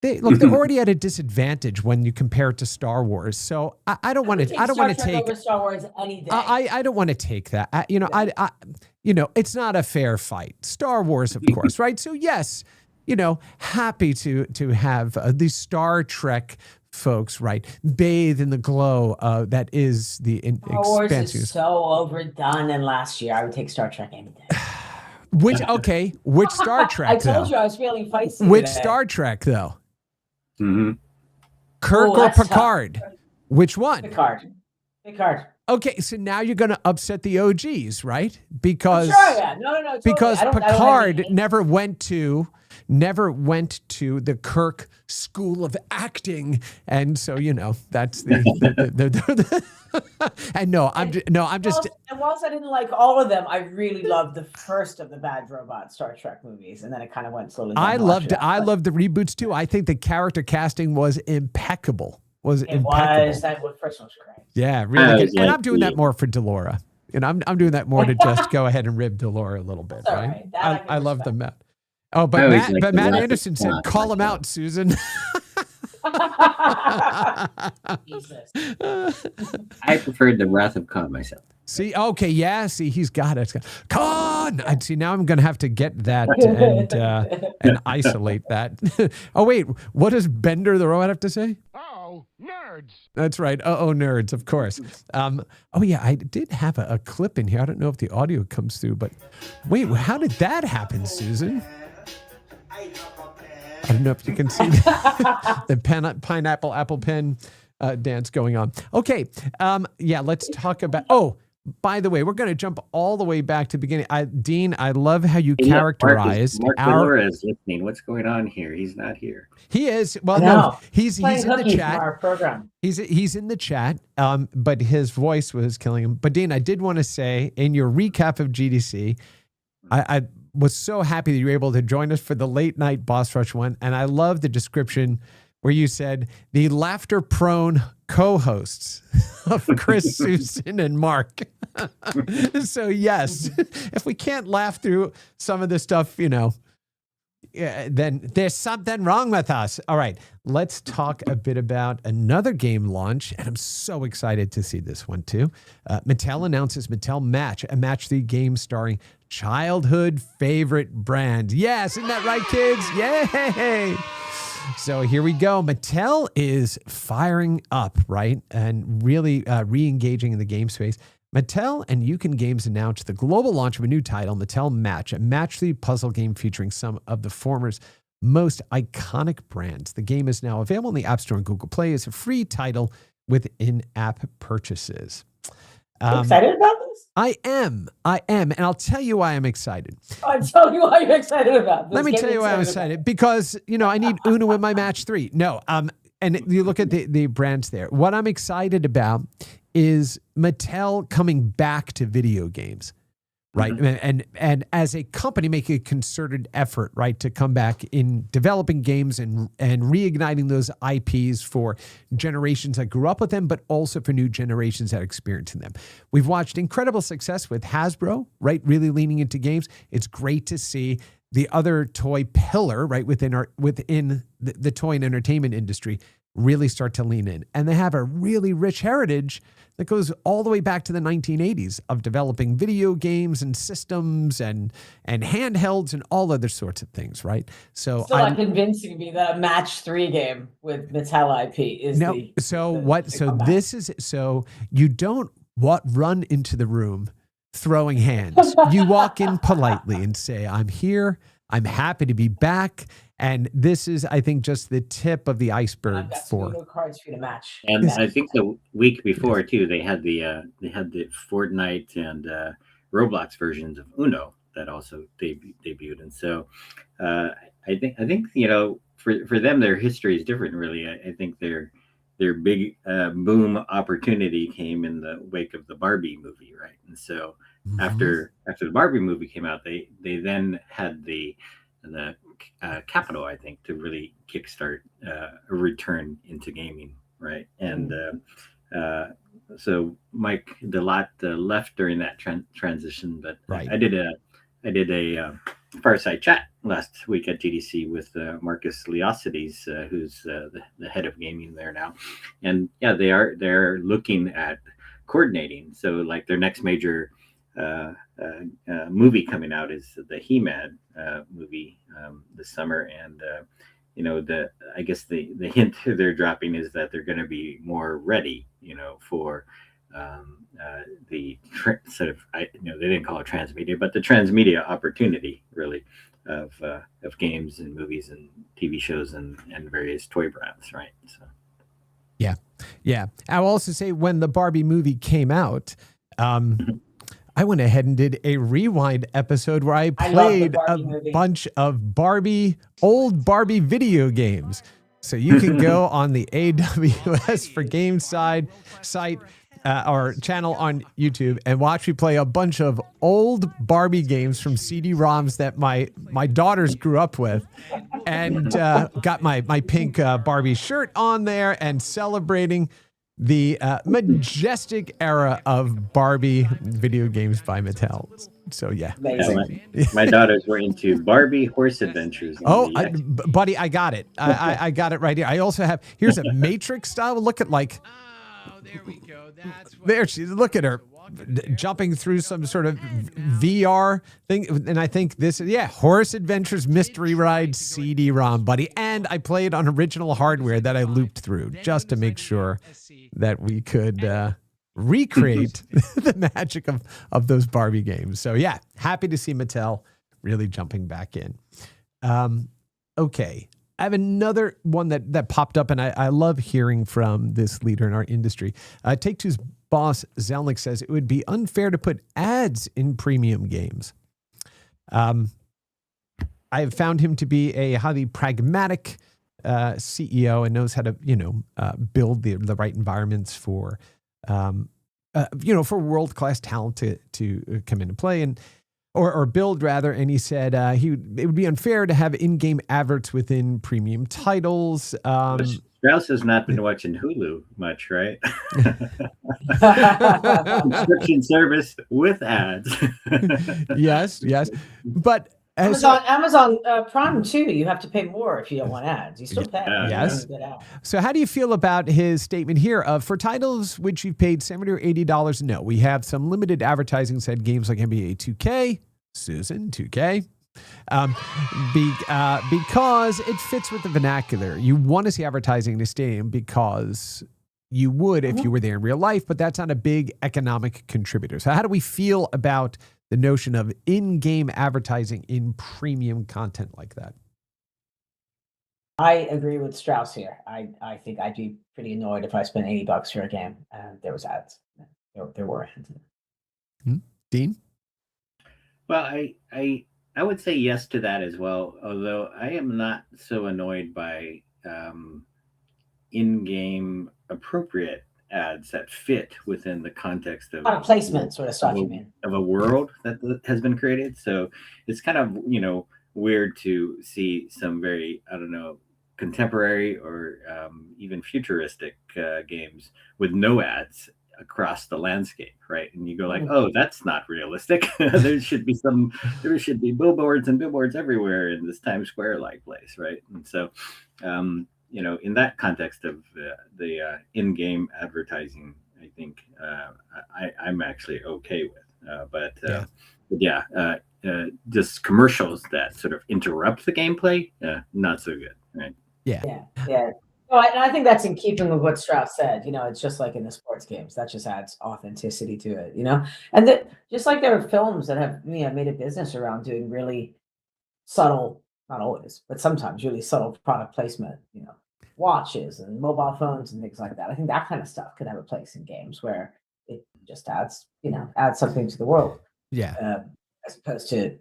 they're already at a disadvantage when you compare it to Star Wars. So I don't want to. I don't want to take over Star Wars any day. I don't want to take that. It's not a fair fight. Star Wars, of course, right? So yes, happy to have the Star Trek folks, right, bathe in the glow that is the Star Wars is so overdone, and last year I would take Star Trek any day. Which Star Trek? I told you I was feeling feisty. Which today. Star Trek though? Mm-hmm. Kirk or Picard? Tough. Which one? Picard. Okay, so now you're going to upset the OGs, right? Because No, totally. Because I don't Picard never went to the Kirk School of Acting, and so that's the and I'm just. And whilst I didn't like all of them, I really loved the first of the Bad Robot Star Trek movies, and then it kind of went slowly. I loved the reboots too. I think the character casting was impeccable. That first one was great. Yeah, really good. And I'm doing that more for Delora. I'm doing that more to just go ahead and rib Delora a little bit, right? I love the Matt. Oh, but Matt Anderson said, "Call him out, Susan." Jesus. I preferred the Wrath of Khan myself. See, okay, yeah. See, he's got it. Khan. I see. Now I'm going to have to get that and isolate that. Oh wait, what does Bender the Robot have to say? Oh, nerds. That's right. Nerds, of course. Oh yeah, I did have a clip in here. I don't know if the audio comes through, but wait, how did that happen, Susan? I don't know if you can see the pineapple apple pen dance going on. Okay, let's talk about. Oh, by the way, we're going to jump all the way back to the beginning. Dean, I love how you characterized Mark Delora is listening. What's going on here? He's not here. He is. Well, no, he's in the chat. Our program. He's in the chat, but his voice was killing him. But Dean, I did want to say in your recap of GDC, I was so happy that you were able to join us for the late night Boss Rush one. And I love the description where you said the laughter-prone co-hosts of Chris, Susan, and Mark. So yes, if we can't laugh through some of the stuff, then there's something wrong with us. All right, let's talk a bit about another game launch, and I'm so excited to see this one too. Mattel announces Mattel Match, a Match 3 game starring childhood favorite brand. Yes, isn't that right, kids? Yay! So here we go. Mattel is firing up, right? And really re-engaging in the game space. Mattel and Yukon Games announced the global launch of a new title, Mattel Match, a Match 3 puzzle game featuring some of the former's most iconic brands. The game is now available in the App Store and Google Play as a free title with in-app purchases. Excited about this? I am. And I'll tell you why I'm excited. I'll tell you why you're excited about this. Let me tell you why I'm excited. Because, I need Uno in my Match 3. No, and you look at the brands there. What I'm excited about is Mattel coming back to video games, right? Mm-hmm. And as a company making a concerted effort, right, to come back in developing games and reigniting those IPs for generations that grew up with them, but also for new generations that are experiencing them. We've watched incredible success with Hasbro, right, really leaning into games. It's great to see the other toy pillar, right, within the toy and entertainment industry really start to lean in. And they have a really rich heritage that goes all the way back to the 1980s of developing video games and systems and handhelds and all other sorts of things, right? So still not convincing me that a Match 3 game with Mattel IP is so you don't run into the room throwing hands. You walk in politely and say, I'm here. I'm happy to be back. And this is, I think, just the tip of the iceberg for cards for you to match. And I think the week before too, they had the Fortnite and Roblox versions of Uno that also debuted. And so I think for them, their history is different. Really, I think their big boom opportunity came in the wake of the Barbie movie, right? And so after the Barbie movie came out, they then had the capital, I think, to really kickstart a return into gaming, right? And so Mike Delot left during that transition, but right. I did a fireside chat last week at GDC with Marcus Leocides, who's the head of gaming there now, and yeah, they're looking at coordinating. So like their next major movie coming out is the He-Man movie this summer, and I guess the hint they're dropping is that they're going to be more ready, for the sort of they didn't call it transmedia, but the transmedia opportunity really of games and movies and TV shows and various toy brands, right? So yeah. I'll also say when the Barbie movie came out. I went ahead and did a rewind episode where I played a bunch of old Barbie video games. So you can go on the AWS for Games site or channel on YouTube and watch me play a bunch of old Barbie games from CD-ROMs that my daughters grew up with, and got my pink Barbie shirt on there and celebrating the majestic era of Barbie video games by Mattel. So yeah, my daughters were into Barbie Horse Adventures. Buddy, I got it. I got it right here. I also have here's a Matrix style. Look at there we go. There she is. Look at her jumping through some sort of VR thing, and I think this is Horse Adventures Mystery Ride CD-ROM, buddy. And I played on original hardware that I looped through just to make sure that we could recreate the magic of those Barbie games. So yeah, happy to see Mattel really jumping back in. Okay. I have another one that popped up, and I love hearing from this leader in our industry. Take-Two's Boss Zelnick says it would be unfair to put ads in premium games. I have found him to be a highly pragmatic CEO and knows how to, build the right environments for, for world-class talent to come in and play or build rather. And he said it would be unfair to have in-game adverts within premium titles. Strauss has not been watching Hulu much, right? Subscription service with ads. Yes. But Amazon Prime too. You have to pay more if you don't want ads. You still pay. Yes. So how do you feel about his statement here of for titles which you've paid $70 or $80? No, we have some limited advertising, said games like NBA 2K, Susan 2K. Because it fits with the vernacular. You want to see advertising in a stadium because you would if you were there in real life, but that's not a big economic contributor. So how do we feel about the notion of in-game advertising in premium content like that? I agree with Strauss here. I think I'd be pretty annoyed if I spent $80 for a game and there was ads. There were ads. Dean? Well, I would say yes to that as well, although I am not so annoyed by in-game appropriate ads that fit within the context of placement sort of stuff, you mean? Of a world that has been created. So it's kind of, weird to see some very, contemporary or even futuristic games with no ads across the landscape, right? And you go like, oh, that's not realistic. there should be billboards and billboards everywhere in this Times Square like place, right? And so in that context of the in-game advertising, I think I'm actually okay with. Just commercials that sort of interrupt the gameplay, not so good, right? Yeah. No, I think that's in keeping with what Strauss said. It's just like in the sports games. That just adds authenticity to it, And just like there are films that have made a business around doing really subtle, not always, but sometimes really subtle product placement, watches and mobile phones and things like that. I think that kind of stuff could have a place in games where it just adds something to the world. Yeah. As opposed to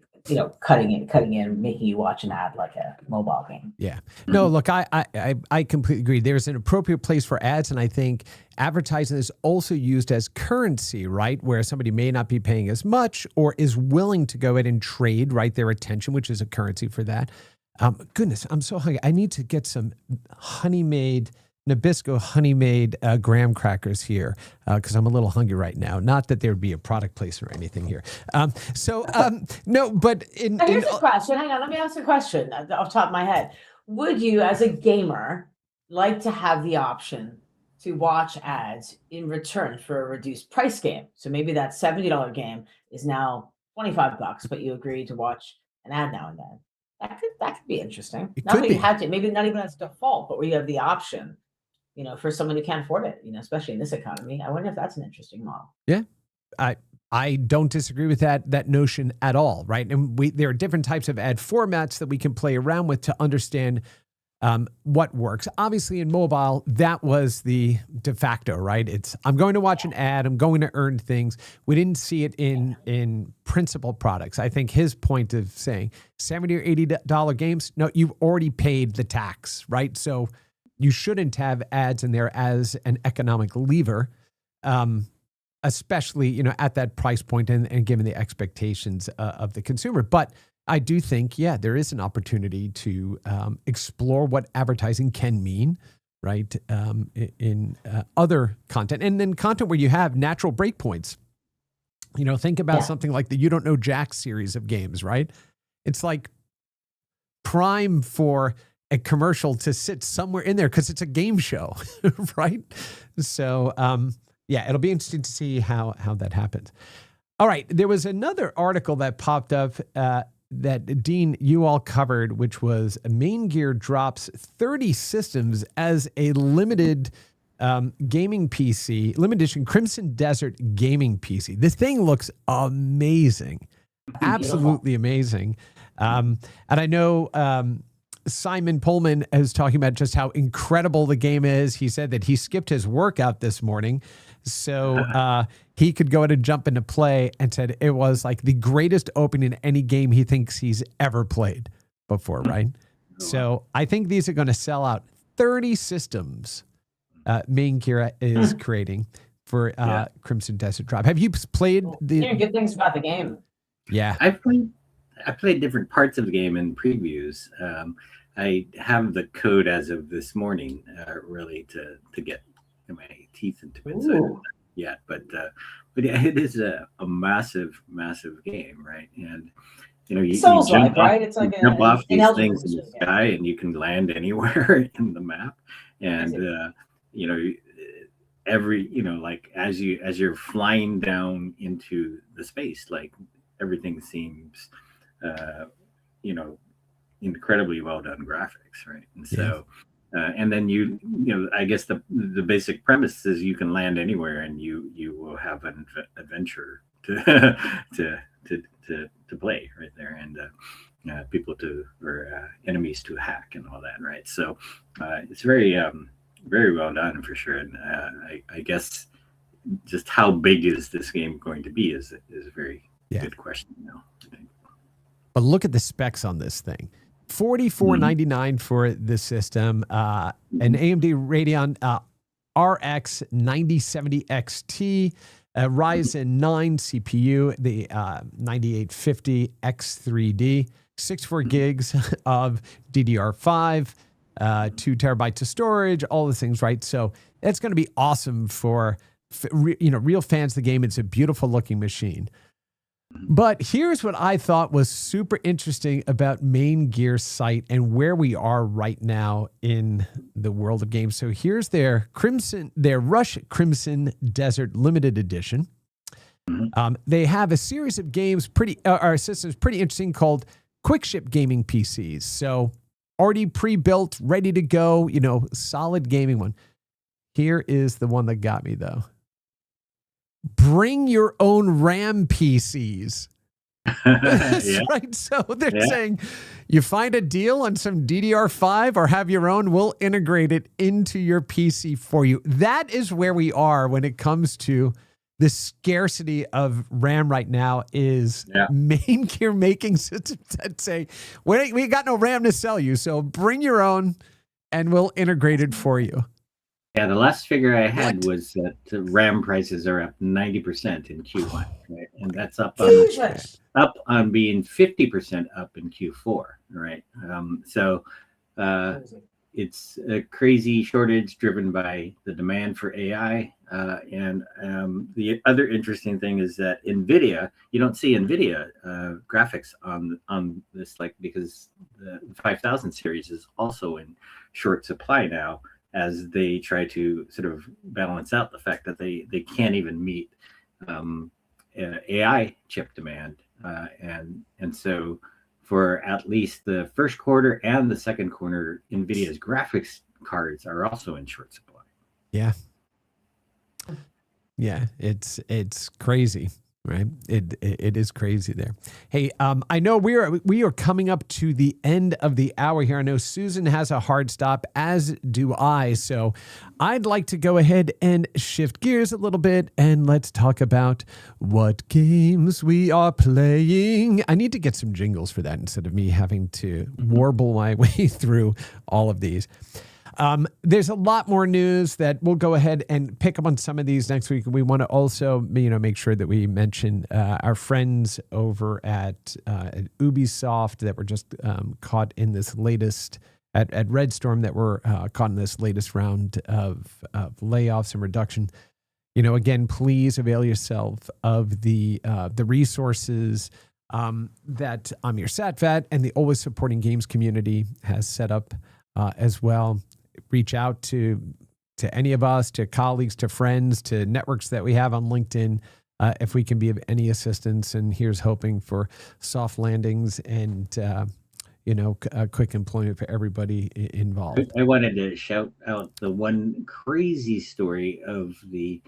cutting in, making you watch an ad like a mobile game. Yeah. No, look, I completely agree. There's an appropriate place for ads, and I think advertising is also used as currency, right? Where somebody may not be paying as much or is willing to go ahead and trade, right, their attention, which is a currency for that. Goodness, I'm so hungry. I need to get some Nabisco honey-made graham crackers here because I'm a little hungry right now. Not that there would be a product placement or anything here. No, but here's a question. Hang on, let me ask a question off the top of my head. Would you, as a gamer, like to have the option to watch ads in return for a reduced price game? So maybe that $70 game is now $25, but you agree to watch an ad now and then. That could be interesting. Not that you had to, maybe not even as default, but where you have the option. For someone who can't afford it, especially in this economy. I wonder if that's an interesting model. Yeah, I don't disagree with that notion at all, right? And there are different types of ad formats that we can play around with to understand what works. Obviously, in mobile, that was the de facto, right? It's I'm going to watch an ad, I'm going to earn things. We didn't see it in principal products. I think his point of saying $70 or $80 games, no, you've already paid the tax, right? So you shouldn't have ads in there as an economic lever, especially at that price point and given the expectations of the consumer. But I do think, there is an opportunity to explore what advertising can mean, right, in other content. And then content where you have natural breakpoints. Think about something like the You Don't Know Jack series of games, right? It's like prime for a commercial to sit somewhere in there because it's a game show, right? So, it'll be interesting to see how that happens. All right, there was another article that popped up that, Dean, you all covered, which was Main Gear drops 30 systems as a limited gaming PC, limited edition Crimson Desert gaming PC. This thing looks amazing, absolutely amazing. And I know Simon Pullman is talking about just how incredible the game is. He said that he skipped his workout this morning So he could go ahead and jump into play and said it was like the greatest opening in any game he thinks he's ever played before, right? So I think these are going to sell out 30 systems. Main Kira is creating for Crimson Desert Tribe. Have you played good things about the game? Yeah, I played different parts of the game in previews. I have the code as of this morning, really to get my teeth into it yet. But yeah, it is a massive game, right? And you jump off, right? It's like jump off these things in the sky, and you can land anywhere in the map. And every like as you're flying down into the space, like everything seems incredibly well done graphics, right? And so and then I guess the basic premise is you can land anywhere and you will have an adventure to play right there, and people or enemies to hack and all that, right? So it's very well done for sure. And I guess just how big is this game going to be is a very good question now, I think. But look at the specs on this thing. $44.99 for the system. An AMD Radeon RX 9070 XT, Ryzen 9 CPU, the 9850 X3D, 64 gigs of DDR5, 2 terabytes of storage, all the things, right? So it's going to be awesome for real fans of the game. It's a beautiful looking machine. But here's what I thought was super interesting about Main Gear's site and where we are right now in the world of games. So here's their Rush Crimson Desert Limited Edition. They have a series of games systems pretty interesting called Quick Ship Gaming PCs. So already pre-built, ready to go, solid gaming one. Here is the one that got me though. Bring your own RAM PCs. Right. So they're saying you find a deal on some DDR5 or have your own, we'll integrate it into your PC for you. That is where we are when it comes to the scarcity of RAM right now is Main Gear making systems that say, we got no RAM to sell you, so bring your own and we'll integrate it for you. Yeah, the last figure I had was that the RAM prices are up 90% in Q1, right? And that's up on being 50% up in Q4, right? So it's a crazy shortage driven by the demand for AI. And the other interesting thing is that NVIDIA, you don't see NVIDIA graphics on this, because the 5000 series is also in short supply now, as they try to sort of balance out the fact that they can't even meet AI chip demand. And so for at least the first quarter and the second quarter, NVIDIA's graphics cards are also in short supply. Yeah. Yeah, it's crazy. Right. It is crazy there. Hey, I know we are coming up to the end of the hour here. I know Susan has a hard stop, as do I. So I'd like to go ahead and shift gears a little bit and let's talk about what games we are playing. I need to get some jingles for that instead of me having to warble my way through all of these. There's a lot more news that we'll go ahead and pick up on some of these next week. We want to also, make sure that we mention our friends over at Ubisoft that were just caught in this latest at Red Storm that were caught in this latest round of layoffs and reduction. Again, please avail yourself of the resources that Amir Satvat and the Always Supporting Games community has set up as well. Reach out to any of us, to colleagues, to friends, to networks that we have on LinkedIn, if we can be of any assistance. And here's hoping for soft landings and, a quick employment for everybody involved. I wanted to shout out the one crazy story of the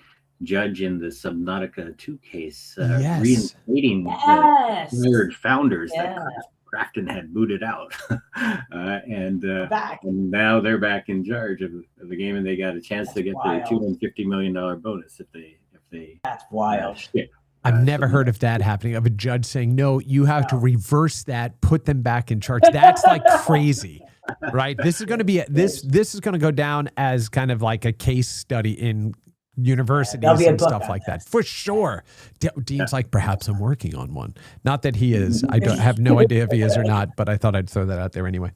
judge in the Subnautica 2 case, reinstating the weird founders that Grafton had booted out, and Back. and now they're back in charge of the game, and they got a chance to get their $250 million bonus if they That's wild. Skip. I've never heard of that happening, of a judge saying, no, you have to reverse that, put them back in charge. That's like crazy, right? This is going to be, this is going to go down as kind of like a case study in universities and stuff like that. For sure. Dean's like, perhaps I'm working on one. Not that he is. I have no idea if he is or not, but I thought I'd throw that out there anyway.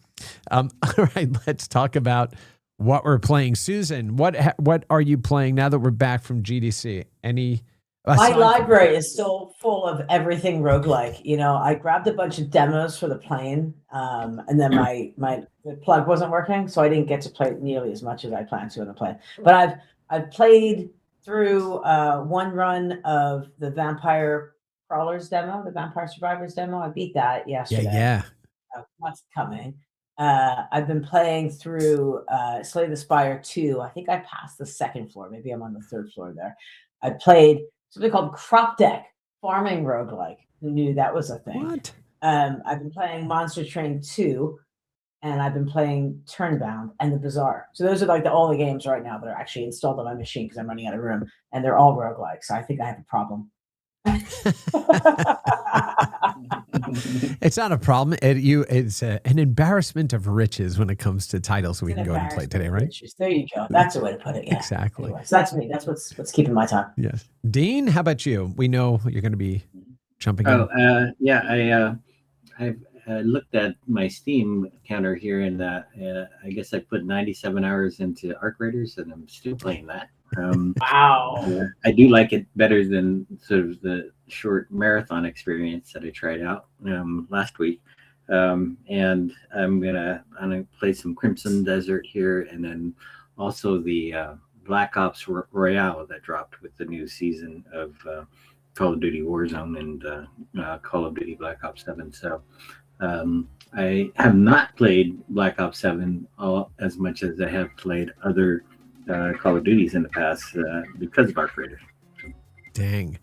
All right, let's talk about what we're playing. Susan, what are you playing now that we're back from GDC? My library is still full of everything roguelike. You know, I grabbed a bunch of demos for the plane, and then the plug wasn't working, so I didn't get to play nearly as much as I planned to on the plane. But I've played through one run of the Vampire Crawlers demo, the Vampire Survivors demo. I beat that yesterday. Yeah. What's coming? I've been playing through Slay the Spire 2. I think I passed the second floor. Maybe I'm on the third floor there. I played something called Crop Deck Farming Roguelike. Who knew that was a thing? What? I've been playing Monster Train 2, and I've been playing Turnbound and The Bazaar. So those are like the only games right now that are actually installed on my machine because I'm running out of room, and they're all roguelike. So I think I have a problem. It's not a problem. It's an embarrassment of riches when it comes to titles we can go ahead and play today, right? There you go. That's the way to put it. Yeah. Exactly. Anyway, so that's me. That's what's keeping my time. Yes. Dean, how about you? We know you're going to be jumping in. Yeah. I've looked at my Steam counter here, and I guess I put 97 hours into Arc Raiders, and I'm still playing that. Wow. I do like it better than sort of the short marathon experience that I tried out last week. And I'm gonna play some Crimson Desert here, and then also the Black Ops Royale that dropped with the new season of Call of Duty Warzone and Call of Duty Black Ops 7. So I have not played Black Ops 7 as much as I have played other Call of Duties in the past because of Arc Raiders. Dang.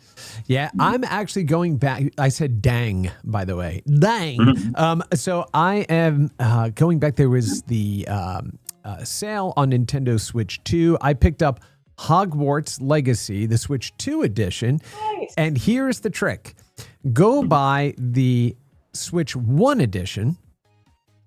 Yeah, I'm actually going back. I said dang, by the way. Dang. So I am going back. There was the sale on Nintendo Switch 2. I picked up Hogwarts Legacy, the Switch 2 edition. Nice. And here's the trick. Go buy the Switch 1 edition,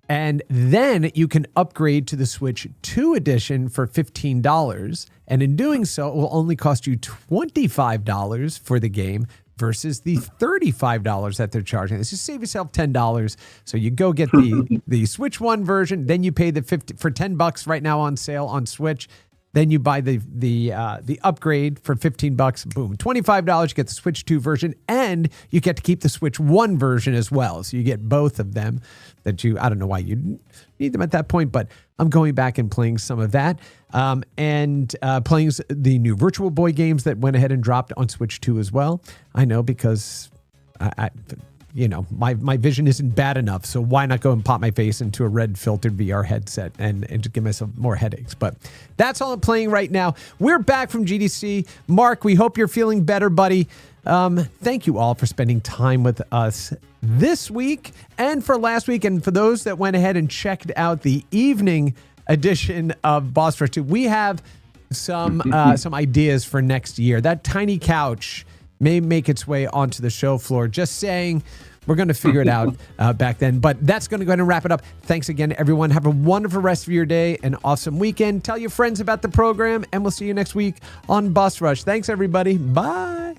and then you can upgrade to the Switch 2 edition for $15. And in doing so, it will only cost you $25 for the game versus the $35 that they're charging. This just save yourself $10. So you go get the Switch 1 version, then you pay the $10 right now on sale on Switch. Then you buy the upgrade for $15. Boom, $25. You get the Switch 2 version, and you get to keep the Switch 1 version as well. So you get both of them. I don't know why you need them at that point, but I'm going back and playing some of that, and playing the new Virtual Boy games that went ahead and dropped on Switch 2 as well. I know, because my vision isn't bad enough, so why not go and pop my face into a red filtered VR headset and to give myself more headaches? But that's all I'm playing right now. We're back from GDC. Mark, we hope you're feeling better, buddy. Thank you all for spending time with us this week and for last week. And for those that went ahead and checked out the evening edition of Boss Rush 2, we have some ideas for next year. That tiny couch may make its way onto the show floor. Just saying, we're going to figure it out back then. But that's going to go ahead and wrap it up. Thanks again, everyone. Have a wonderful rest of your day, an awesome weekend. Tell your friends about the program, and we'll see you next week on Boss Rush. Thanks, everybody. Bye.